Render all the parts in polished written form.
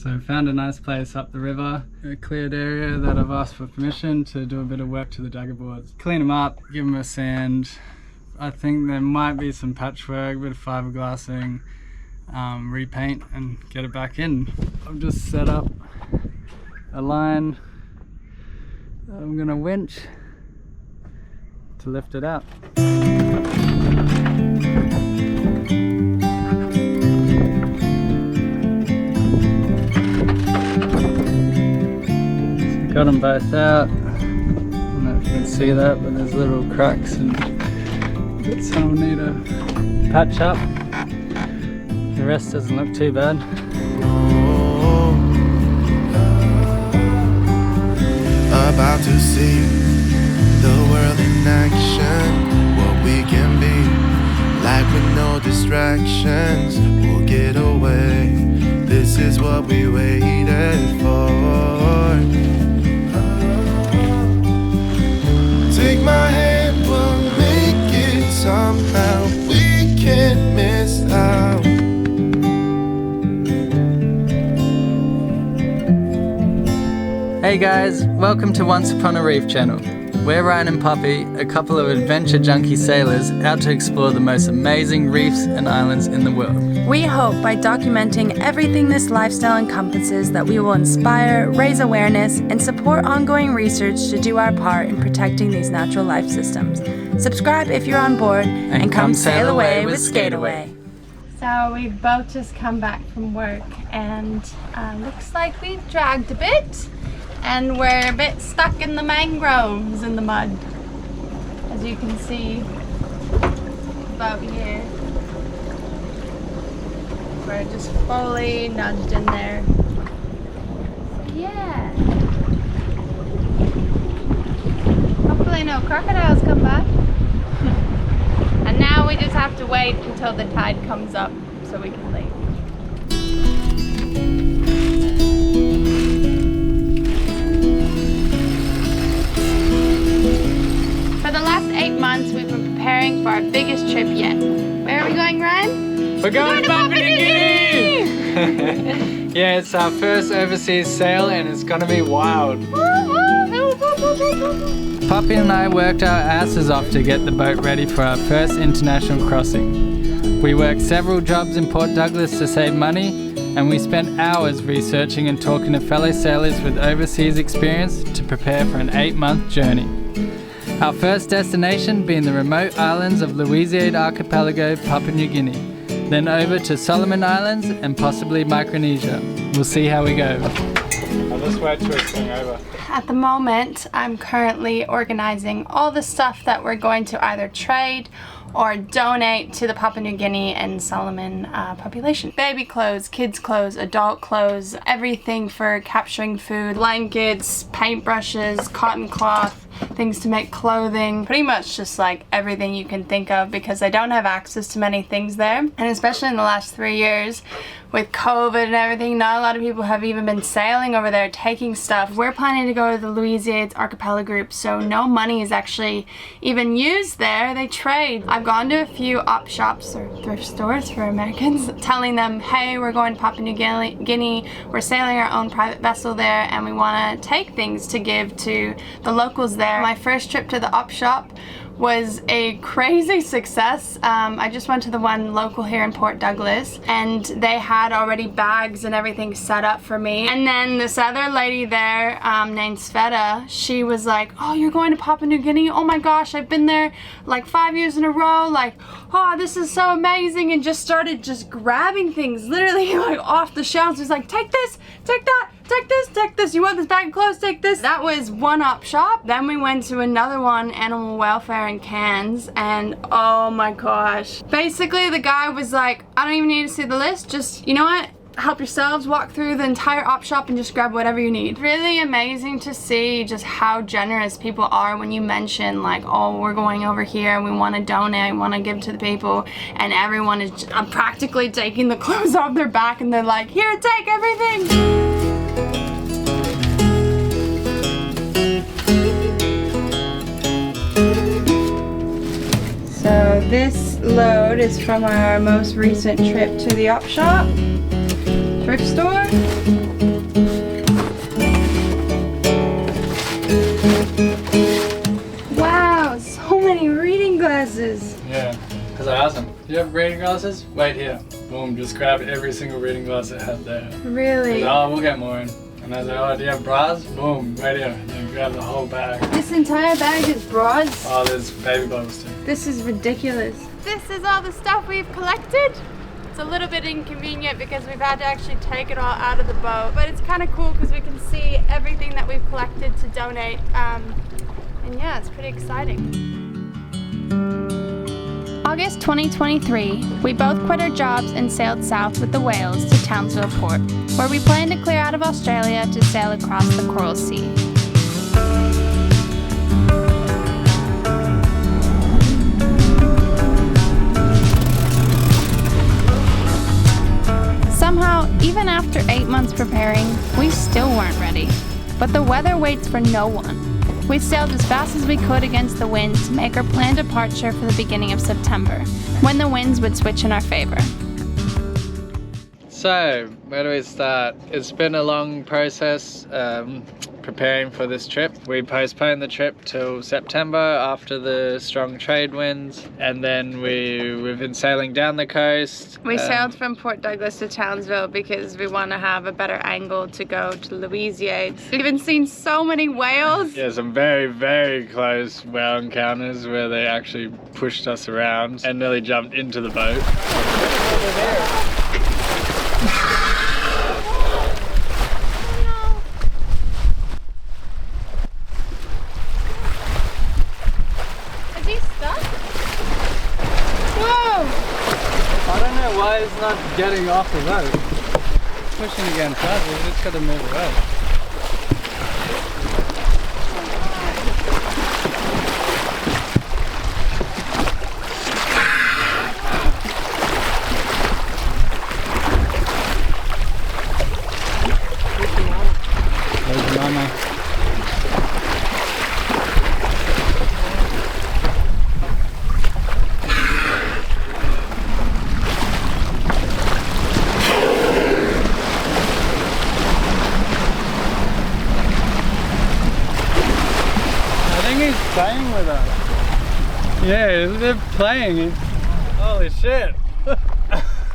So found a nice place up the river, a cleared area that I've asked for permission to do a bit of work to the daggarboards. Clean them up, give them a sand. I think there might be some patchwork, a bit of fiberglassing, repaint and get it back in. I've just set up a line I'm gonna winch to lift it out. Got them both out. I don't know if you can see that, but there's little cracks and bits I'll need to patch up. The rest doesn't look too bad. About to see the world in action, what we can be, like with no distractions. We'll get away, this is what we waited for. Take my hand, we'll make it somehow. We can't miss out. Hey guys, welcome to Once Upon a Reef channel. We're Ryan and Poppy, a couple of adventure junkie sailors out to explore the most amazing reefs and islands in the world. We hope by documenting everything this lifestyle encompasses that we will inspire, raise awareness, and support ongoing research to do our part in protecting these natural life systems. Subscribe if you're on board and come sail away with Skateaway. So we've both just come back from work and looks like we've dragged a bit. And we're a bit stuck in the mangroves in the mud, as you can see about here. We're just fully nudged in there. Yeah. Hopefully no crocodiles come back. And now we just have to wait until the tide comes up so we can leave. For the last 8 months, we've been preparing for our biggest trip yet. Where are we going, Ryan? We're going to Papua New Guinea! Yeah, it's our first overseas sail and it's gonna be wild. Poppy and I worked our asses off to get the boat ready for our first international crossing. We worked several jobs in Port Douglas to save money, and we spent hours researching and talking to fellow sailors with overseas experience to prepare for an 8-month journey. Our first destination being the remote islands of Louisiade Archipelago, Papua New Guinea, then over to Solomon Islands and possibly Micronesia. We'll see how we go. I'll just wait till it's going over. At the moment, I'm currently organizing all the stuff that we're going to either trade or donate to the Papua New Guinea and Solomon population. Baby clothes, kids clothes, adult clothes, everything for capturing food, blankets, paintbrushes, cotton cloth, things to make clothing, pretty much just like everything you can think of, because I don't have access to many things there. And especially in the last 3 years with COVID and everything, not a lot of people have even been sailing over there taking stuff. We're planning to go to the Louisiade Archipelago group, so no money is actually even used there. They trade. I've gone to a few op shops or thrift stores for Americans, telling them, hey, we're going to Papua New Guinea, we're sailing our own private vessel there, and we want to take things to give to the locals there. My first trip to the op shop was a crazy success. I just went to the one local here in Port Douglas, and they had already bags and everything set up for me. And then this other lady there named Sveta, she was like, oh, you're going to Papua New Guinea? Oh my gosh, I've been there like 5 years in a row. Like, oh, this is so amazing. And just started just grabbing things literally like off the shelves. It's like, take this, take that, take this, take this. You want this bag of clothes? Take this. That was one op shop. Then we went to another one, animal welfare in Cairns, and oh my gosh. Basically the guy was like, I don't even need to see the list. Just, you know what? Help yourselves, walk through the entire op shop and just grab whatever you need. Really amazing to see just how generous people are when you mention like, oh, we're going over here and we want to donate, we want to give to the people, and everyone is practically taking the clothes off their back and they're like, here, take everything. So this load is from our most recent trip to the op shop, thrift store. have reading glasses? Wait here. Boom, just grab every single reading glass it had there. Really? Oh, we'll get more in. And I was like, oh, do you have bras? Boom, right here. And then grab the whole bag. This entire bag is bras? Oh, there's baby bottles too. This is ridiculous. This is all the stuff we've collected. It's a little bit inconvenient because we've had to actually take it all out of the boat. But it's kind of cool because we can see everything that we've collected to donate. And yeah, it's pretty exciting. August 2023, we both quit our jobs and sailed south with the whales to Townsville port, where we plan to clear out of Australia to sail across the Coral Sea. Somehow, even after 8 months preparing, we still weren't ready. But the weather waits for no one. We sailed as fast as we could against the wind to make our planned departure for the beginning of September, when the winds would switch in our favor. So, where do we start? It's been a long process preparing for this trip. We postponed the trip till September after the strong trade winds, and then we've been sailing down the coast. We sailed from Port Douglas to Townsville because we want to have a better angle to go to Louisiana. We've been seeing so many whales. Yeah, some very, very close whale encounters where they actually pushed us around and nearly jumped into the boat. Over there. Why is not getting off the boat? Pushing against us, we just got to move away. There's Mama. Playing with us. Yeah, they're playing. Holy shit.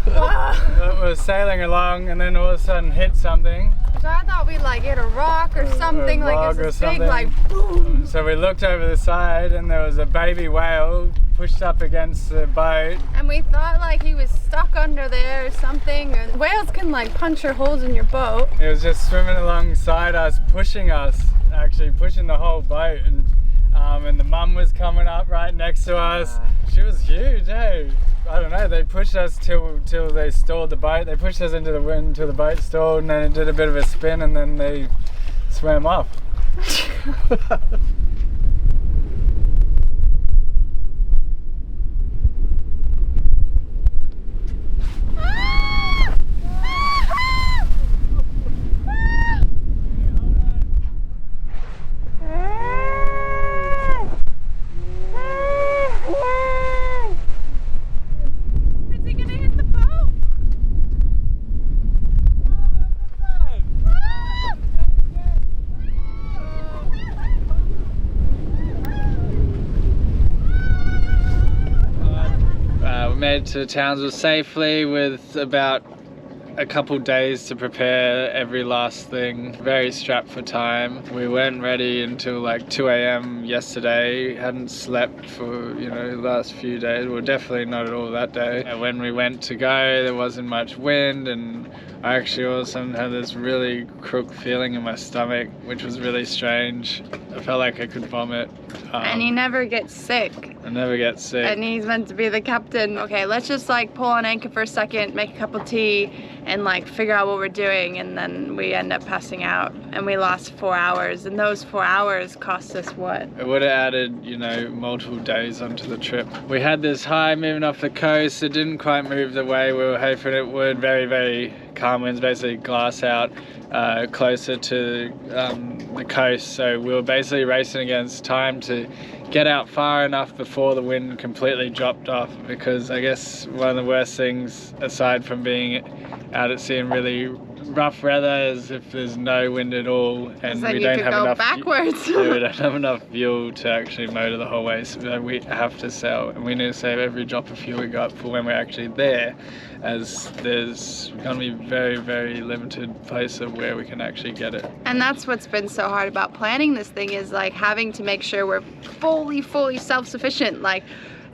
We're sailing along and then all of a sudden hit something. So I thought we'd like hit a rock or something, like it's a big like boom. So we looked over the side and there was a baby whale pushed up against the boat. And we thought like he was stuck under there or something. And whales can like puncture holes in your boat. It was just swimming alongside us, actually pushing the whole boat. And the mum was coming up right next to us. She was huge, hey. I don't know, they pushed us till they stalled the boat. They pushed us into the wind till the boat stalled, and then it did a bit of a spin and then they swam off. Made to Townsville safely with about a couple days to prepare every last thing. Very strapped for time. We weren't ready until like 2 a.m. yesterday. Hadn't slept for, the last few days. Well, definitely not at all that day. And when we went to go, there wasn't much wind, and I actually all of a sudden had this really crook feeling in my stomach, which was really strange. I felt like I could vomit. And he never gets sick. I never get sick. And he's meant to be the captain. Okay, let's just like pull on anchor for a second, make a cup of tea, and like figure out what we're doing. And then we end up passing out, and we lost 4 hours. And those 4 hours cost us what? It would have added, multiple days onto the trip. We had this high moving off the coast. It didn't quite move the way we were hoping it would. Very, very calm winds, basically glass out, closer to the coast. So we were basically racing against time to get out far enough before the wind completely dropped off, because I guess one of the worst things, aside from being out at sea and really rough weather is if there's no wind at all, and then we you don't could have go enough. backwards. Yeah, we don't have enough fuel to actually motor the whole way, so we have to sell, and we need to save every drop of fuel we got for when we're actually there, as there's going to be very, very limited place of where we can actually get it. And that's what's been so hard about planning this thing, is like having to make sure we're fully self-sufficient, like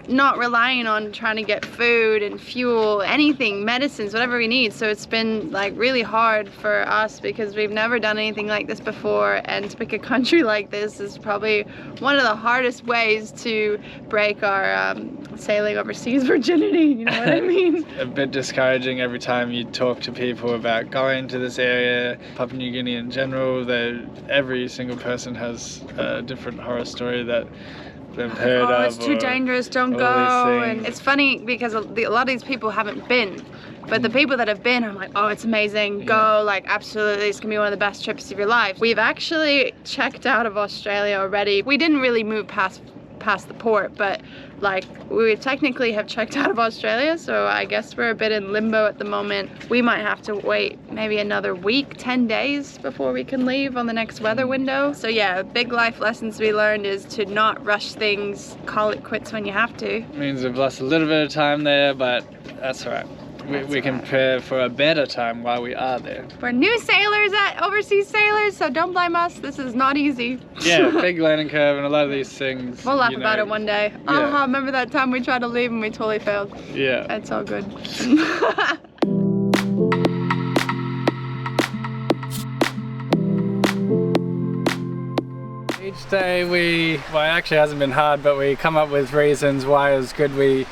not relying on trying to get food and fuel, anything, medicines, whatever we need. So it's been like really hard for us because we've never done anything like this before, and to pick a country like this is probably one of the hardest ways to break our sailing overseas virginity, you know what I mean? A bit discouraging every time you talk to people about going to this area. Papua New Guinea in general, every single person has a different horror story that they've heard of. Oh, it's too dangerous, don't go. And it's funny because a lot of these people haven't been, but the people that have been, I'm like, oh, it's amazing, go, like absolutely, it's gonna be one of the best trips of your life. We've actually checked out of Australia already. We didn't really move past the port, but like we technically have checked out of Australia, so I guess we're a bit in limbo at the moment. We might have to wait maybe another week, 10 days before we can leave on the next weather window. So yeah, big life lessons we learned is to not rush things, call it quits when you have to. It means we've lost a little bit of time there, but that's all right. We can prepare for a better time while we are there. We're new sailors at overseas sailors, so don't blame us. This is not easy. Yeah, big learning curve, and a lot of these things. We'll laugh about it one day. Yeah. Remember that time we tried to leave and we totally failed? Yeah. It's all good. Each day well, it actually hasn't been hard, but we come up with reasons why it was good we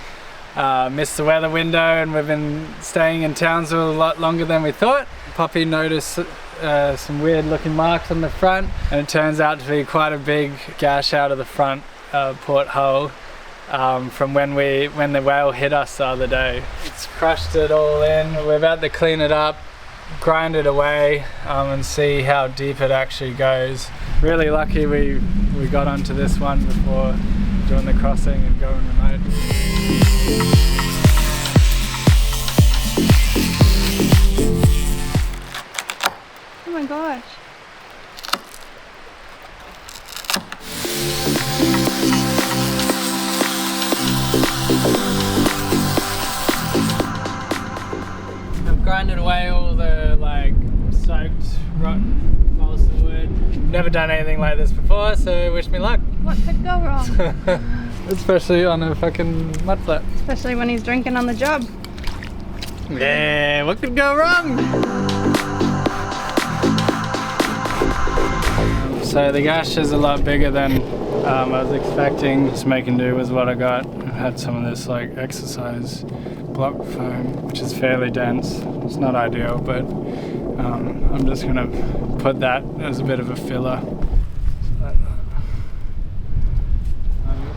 missed the weather window, and we've been staying in Townsville a lot longer than we thought. Poppy noticed some weird looking marks on the front, and it turns out to be quite a big gash out of the front porthole from when the whale hit us the other day. It's crushed it all in. We're about to clean it up, grind it away, and see how deep it actually goes. Really lucky we got onto this one before doing the crossing and going remote. Oh my gosh. I've grinded away all the like soaked rotten balsa wood. Never done anything like this before, so wish me luck. What could go wrong? Especially on a fucking mud flat. Especially when he's drinking on the job. Yeah, what could go wrong? So the gash is a lot bigger than I was expecting. Just making do with what I got. I had some of this like exercise block foam, which is fairly dense. It's not ideal, but I'm just gonna put that as a bit of a filler.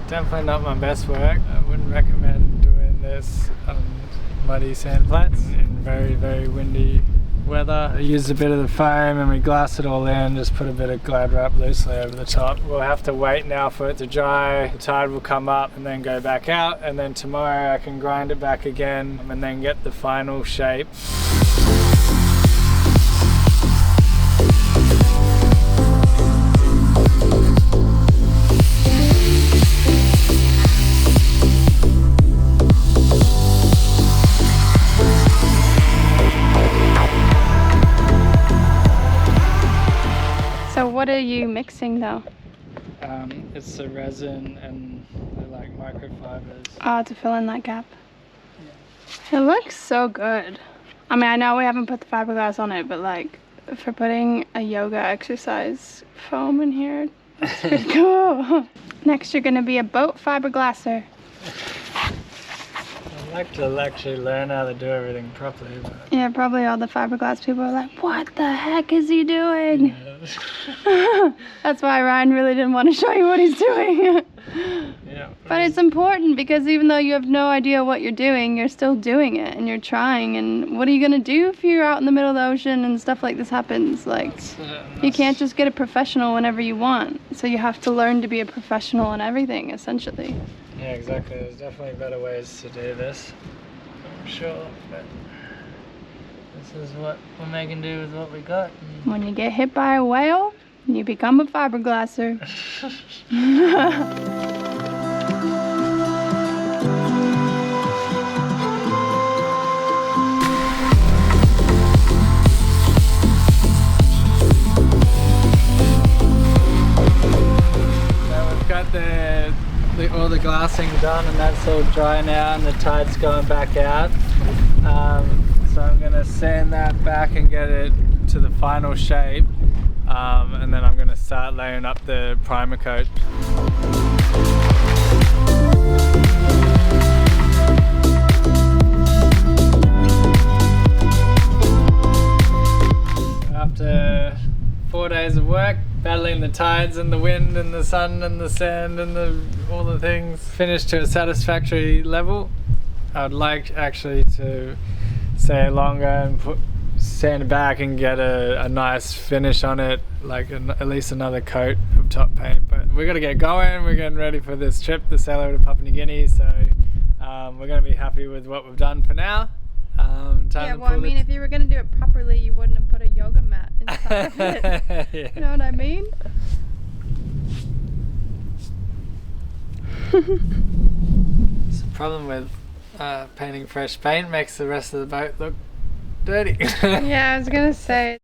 Definitely not my best work. I wouldn't recommend doing this on muddy sand flats in very, very windy weather. I used a bit of the foam and we glassed it all in, just put a bit of Glad wrap loosely over the top. We'll have to wait now for it to dry. The tide will come up and then go back out, and then tomorrow I can grind it back again and then get the final shape. So what are you mixing though? It's the resin and the like microfibers. Oh, to fill in that gap. Yeah. It looks so good. I mean, I know we haven't put the fiberglass on it, but like for putting a yoga exercise foam in here, it's pretty cool. Next, you're gonna be a boat fiberglasser. I'd like to actually learn how to do everything properly. But... Yeah, probably all the fiberglass people are like, what the heck is he doing? Yeah. That's why Ryan really didn't want to show you what he's doing. Yeah, but it's important because even though you have no idea what you're doing, you're still doing it and you're trying. And what are you going to do if you're out in the middle of the ocean and stuff like this happens? Like, you can't just get a professional whenever you want. So you have to learn to be a professional in everything, essentially. Yeah, exactly. There's definitely better ways to do this, I'm sure. But this is what we're making do with what we got. When you get hit by a whale, you become a fiberglasser. All the glassing done, and that's all dry now, and the tide's going back out. So I'm going to sand that back and get it to the final shape, and then I'm going to start layering up the primer coat. After 4 days of work, battling the tides and the wind and the sun and the sand and all the things, finished to a satisfactory level. I'd like actually to stay longer and sand it back and get a nice finish on it, like at least another coat of top paint. But we're gonna get going. We're getting ready for this trip, the sail over to Papua New Guinea. So we're gonna be happy with what we've done for now. Yeah, well, I mean, if you were going to do it properly, you wouldn't have put a yoga mat inside of it. Yeah. You know what I mean? It's the problem with painting fresh paint, makes the rest of the boat look dirty. Yeah, I was going to say.